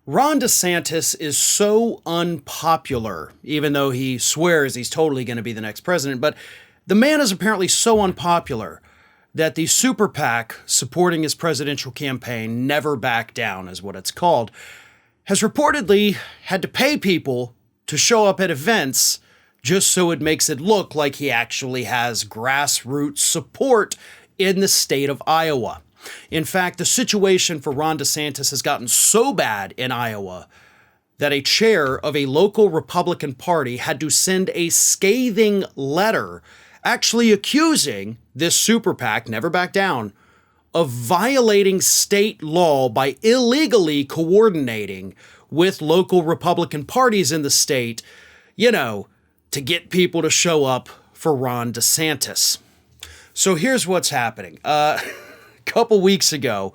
Ron DeSantis is so unpopular, even though he swears he's totally going to be the next president. But the man is apparently so unpopular that the Super PAC supporting his presidential campaign, Never Back Down is what it's called, has reportedly had to pay people to show up at events just so it makes it look like he actually has grassroots support in the state of Iowa. In fact, the situation for Ron DeSantis has gotten so bad in Iowa that a chair of a local Republican party had to send a scathing letter actually accusing this Super PAC, Never Back Down, of violating state law by illegally coordinating with local Republican parties in the state, to get people to show up for Ron DeSantis. So here's what's happening. A couple weeks ago,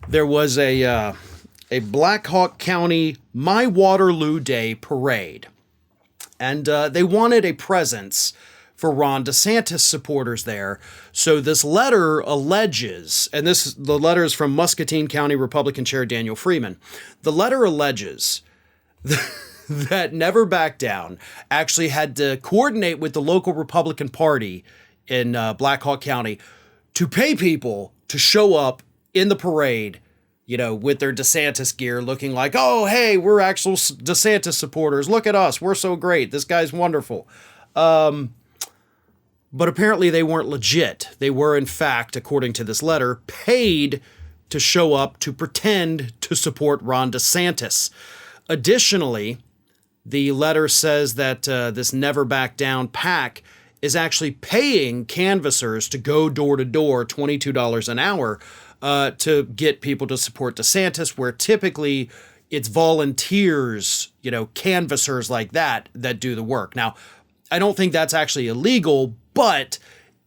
there was a Blackhawk County My Waterloo Day parade. And they wanted a presence for Ron DeSantis supporters there. So this letter alleges, and the letter is from Muscatine County Republican Chair Daniel Freeman. The letter alleges that Never Back Down actually had to coordinate with the local Republican Party in Blackhawk County to pay people to show up in the parade, with their DeSantis gear looking like, oh, hey, we're actual DeSantis supporters. Look at us. We're so great. This guy's wonderful. But apparently they weren't legit. They were, in fact, according to this letter, paid to show up to pretend to support Ron DeSantis. Additionally, the letter says that this Never Back Down PAC is actually paying canvassers to go door to door, $22 an hour, to get people to support DeSantis, where typically it's volunteers, canvassers like that do the work. Now, I don't think that's actually illegal, but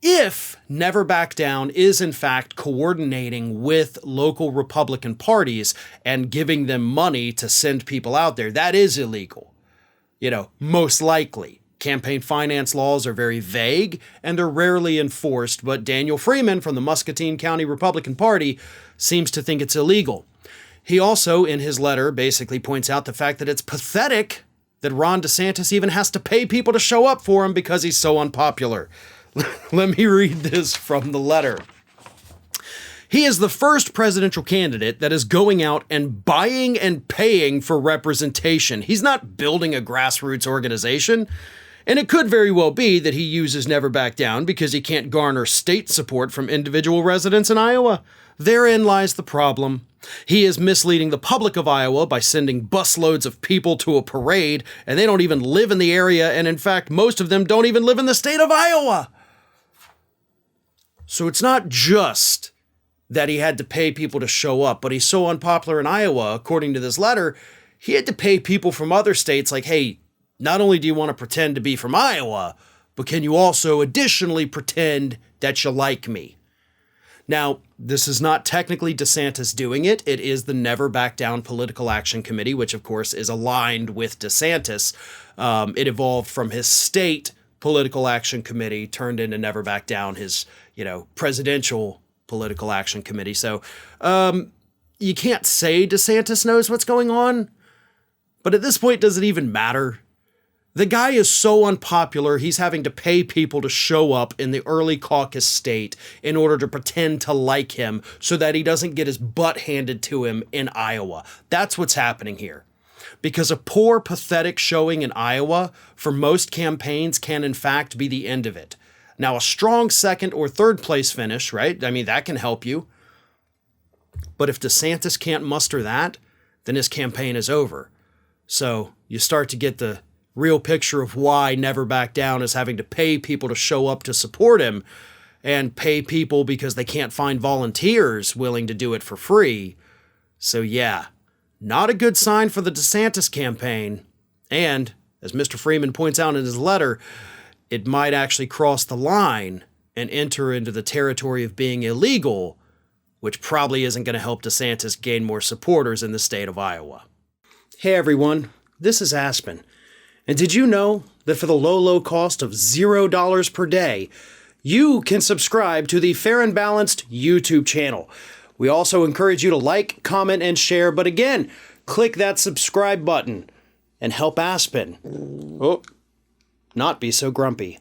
if Never Back Down is in fact coordinating with local Republican parties and giving them money to send people out there, that is illegal. Most likely. Campaign finance laws are very vague and are rarely enforced, but Daniel Freeman from the Muscatine County Republican Party seems to think it's illegal. He also, in his letter, basically points out the fact that it's pathetic that Ron DeSantis even has to pay people to show up for him because he's so unpopular. Let me read this from the letter. He is the first presidential candidate that is going out and buying and paying for representation. He's not building a grassroots organization. And it could very well be that he uses Never Back Down because he can't garner state support from individual residents in Iowa. Therein lies the problem. He is misleading the public of Iowa by sending busloads of people to a parade, and they don't even live in the area, and in fact, most of them don't even live in the state of Iowa. So it's not just that he had to pay people to show up, but he's so unpopular in Iowa, according to this letter, he had to pay people from other states like, hey, not only do you want to pretend to be from Iowa, but can you also additionally pretend that you like me? Now, this is not technically DeSantis doing it. It is the Never Back Down Political Action Committee, which of course is aligned with DeSantis. It evolved from his state political action committee, turned into Never Back Down, his, presidential political action committee. So you can't say DeSantis knows what's going on, but at this point, does it even matter? The guy is so unpopular, he's having to pay people to show up in the early caucus state in order to pretend to like him so that he doesn't get his butt handed to him in Iowa. That's what's happening here. Because a poor, pathetic showing in Iowa for most campaigns can in fact be the end of it. Now, a strong second or third place finish, right? I mean, that can help you. But if DeSantis can't muster that, then his campaign is over. So you start to get the real picture of why Never Back Down is having to pay people to show up to support him and pay people because they can't find volunteers willing to do it for free. So yeah, not a good sign for the DeSantis campaign. And as Mr. Freeman points out in his letter, it might actually cross the line and enter into the territory of being illegal, which probably isn't going to help DeSantis gain more supporters in the state of Iowa. Hey everyone, this is Aspen. And did you know that for the low cost of $0 per day, you can subscribe to the Fair and Balanced YouTube channel? We also encourage you to like, comment, and share, but again, click that subscribe button and help Aspen not be so grumpy.